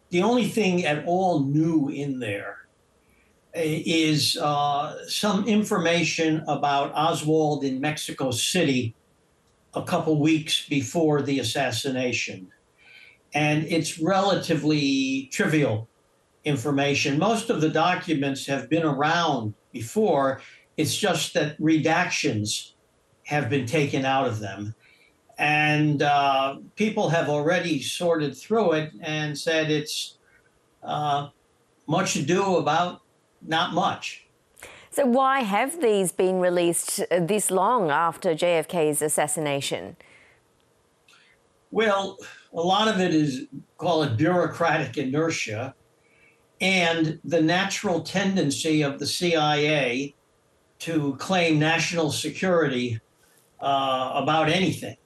The only thing at all new in there is some information about Oswald in Mexico City a couple weeks before the assassination. And it's relatively trivial information. Most of the documents have been around before. It's just that redactions have been taken out of them. And people have already sorted through it and said it's much ado about not much. So why have these been released this long after JFK's assassination? Well, a lot of it is, call it bureaucratic inertia, and the natural tendency of the CIA to claim national security about anything.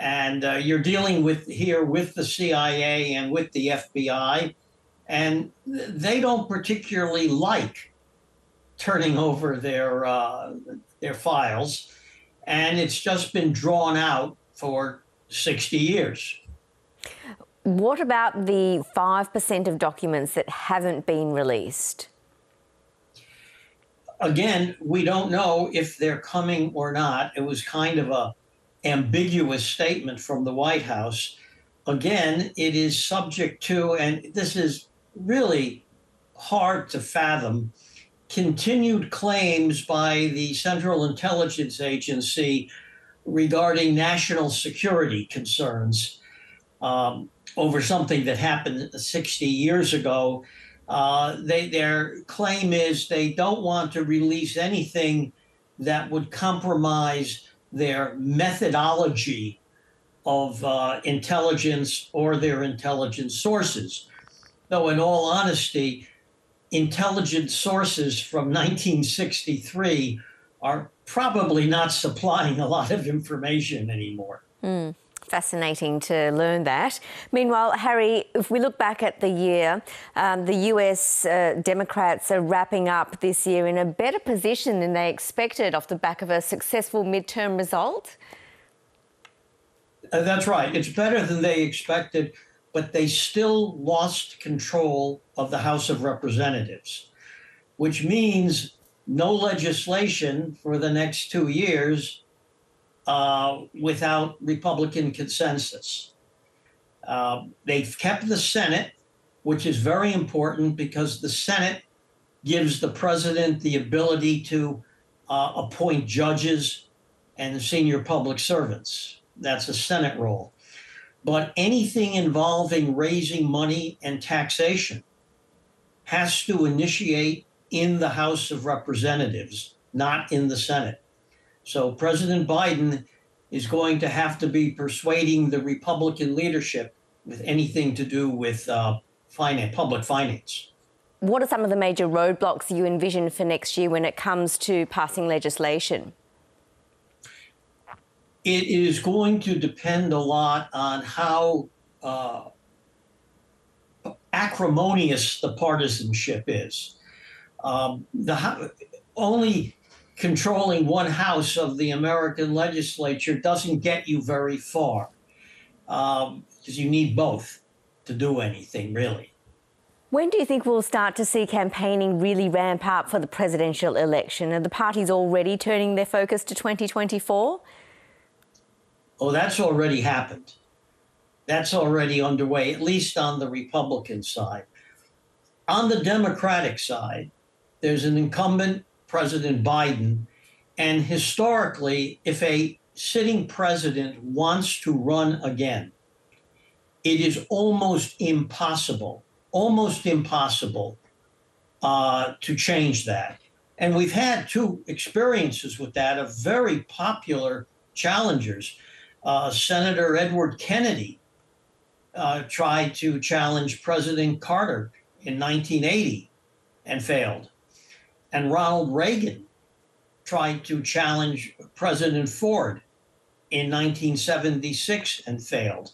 And you're dealing with the CIA and with the FBI, and they don't particularly like turning over their files, and it's just been drawn out for 60 years. What about the 5% of documents that haven't been released? Again, we don't know if they're coming or not. It was kind of a ambiguous statement from the White House. Again, it is subject to, and this is really hard to fathom, continued claims by the Central Intelligence Agency regarding national security concerns over something that happened 60 years ago. Their claim is they don't want to release anything that would compromise their methodology of intelligence or their intelligence sources. Though in all honesty, intelligence sources from 1963 are probably not supplying a lot of information anymore. Fascinating to learn that. Meanwhile, Harry, if we look back at the year, the US Democrats are wrapping up this year in a better position than they expected off the back of a successful midterm result. That's right. It's better than they expected, but they still lost control of the House of Representatives, which means no legislation for the next 2 years without Republican consensus. They've kept the Senate, which is very important because the Senate gives the president the ability to appoint judges and senior public servants. That's a Senate role. But anything involving raising money and taxation has to initiate in the House of Representatives, not in the Senate. So President Biden is going to have to be persuading the Republican leadership with anything to do with public finance. What are some of the major roadblocks you envision for next year when it comes to passing legislation? It is going to depend a lot on how acrimonious the partisanship is. Only controlling one house of the American legislature doesn't get you very far, because you need both to do anything, really. When do you think we'll start to see campaigning really ramp up for the presidential election? Are the parties already turning their focus to 2024? Oh, that's already happened. That's already underway, at least on the Republican side. On the Democratic side, there's an incumbent, President Biden, and historically, if a sitting president wants to run again, it is almost impossible to change that. And we've had two experiences with that of very popular challengers. Senator Edward Kennedy tried to challenge President Carter in 1980 and failed. And Ronald Reagan tried to challenge President Ford in 1976 and failed.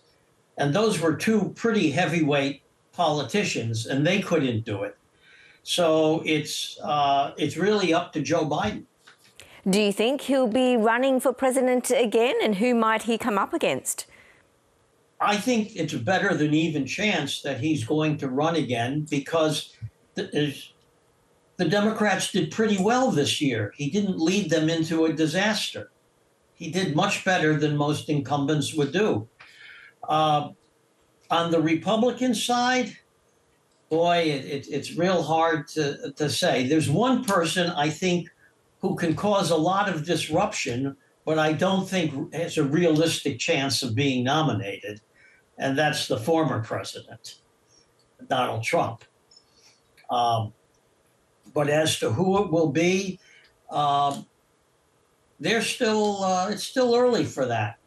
And those were two pretty heavyweight politicians, and they couldn't do it. So it's really up to Joe Biden. Do you think he'll be running for president again, and who might he come up against? I think it's a better than even chance that he's going to run again because the Democrats did pretty well this year. He didn't lead them into a disaster. He did much better than most incumbents would do. On the Republican side, boy, it's real hard to say. There's one person I think who can cause a lot of disruption, but I don't think has a realistic chance of being nominated, and that's the former president, Donald Trump. But as to who it will be, it's still early for that.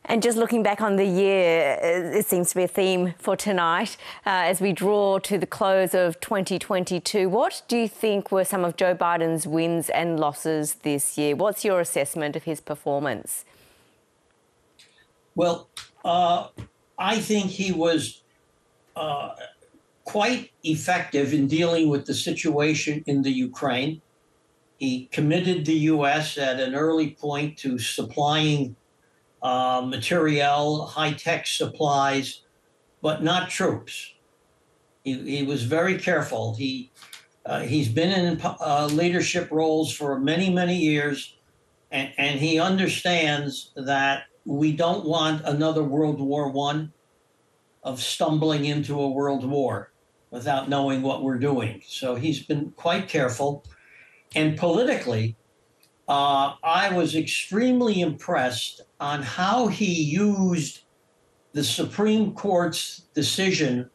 And just looking back on the year, it seems to be a theme for tonight as we draw to the close of 2022. What do you think were some of Joe Biden's wins and losses this year? What's your assessment of his performance? Well, I think he was quite effective in dealing with the situation in the Ukraine. He committed the U.S. at an early point to supplying materiel, high-tech supplies, but not troops. He was very careful. He's been in leadership roles for many, many years, and he understands that we don't want another World War I of stumbling into a world war without knowing what we're doing. So he's been quite careful. And politically, I was extremely impressed on how he used the Supreme Court's decision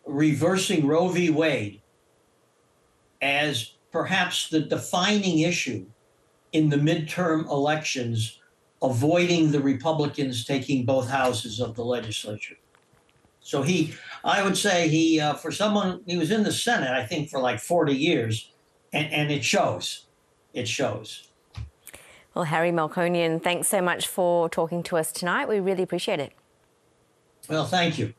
reversing Roe v. Wade as perhaps the defining issue in the midterm elections, avoiding the Republicans taking both houses of the legislature. So I would say he was in the Senate, I think, for like 40 years, and it shows. It shows. Well, Harry Melkonian, thanks so much for talking to us tonight. We really appreciate it. Well, thank you.